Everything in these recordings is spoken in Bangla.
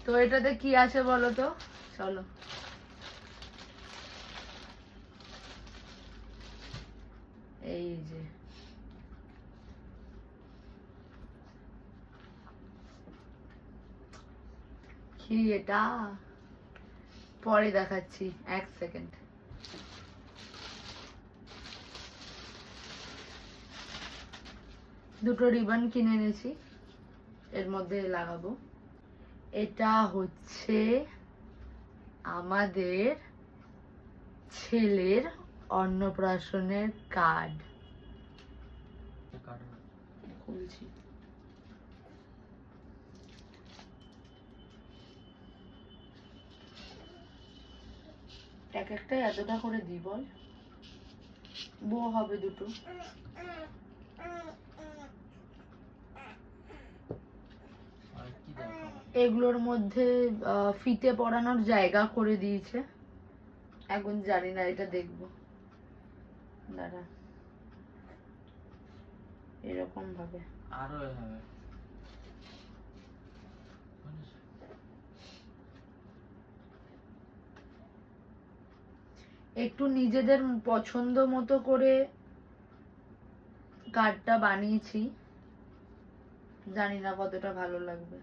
তো এটাতে কি আছে বলো তো, চলো। এই যে কি এটা, পরে দেখাচ্ছি, 1 সেকেন্ড। দুটো রিবন কিনে এনেছি, এর মধ্যে লাগাবো। এটা হচ্ছে আমাদের ছেলের অন্নপ্রাশনের কার্ড। খুলছি। এক একটা এতটা করে দি বল, বউ হবে দুটো। এগুলোর মধ্যে ফিতে পরানোর জায়গা করে দিয়েছে, এখন জানি না, এটা দেখবো দাঁড়া। এরকম ভাবে আরো হবে। একটু নিজেদের পছন্দ মতো করে কার্ডটা বানিয়েছি, জানি না কতটা ভালো লাগবে।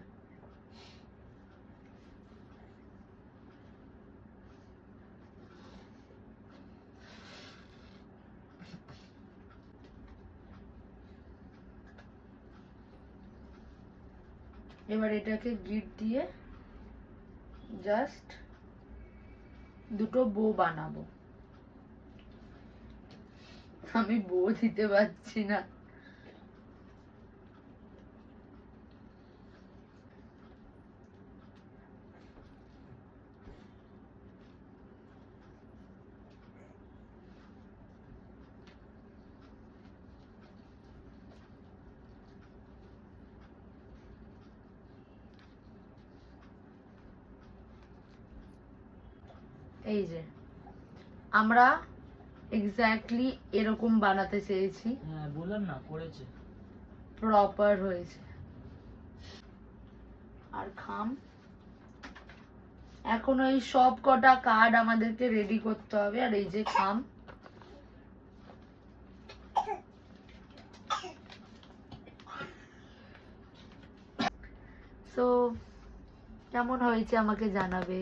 এবার এটাকে গিট দিয়ে জাস্ট দুটো বো বানাবো। আমি বো দিতে পারছি না। এই যে আমরা এক্স্যাক্টলি এরকম বানাতে চেয়েছি। হ্যাঁ বললাম না, করেছে, প্রপার হয়েছে। আর খাম, এখন ওই সব কটা কার্ড আমাদেরকে রেডি করতে হবে। আর এই যে খাম, তো কেমন হয়েছে আমাকে জানাবে।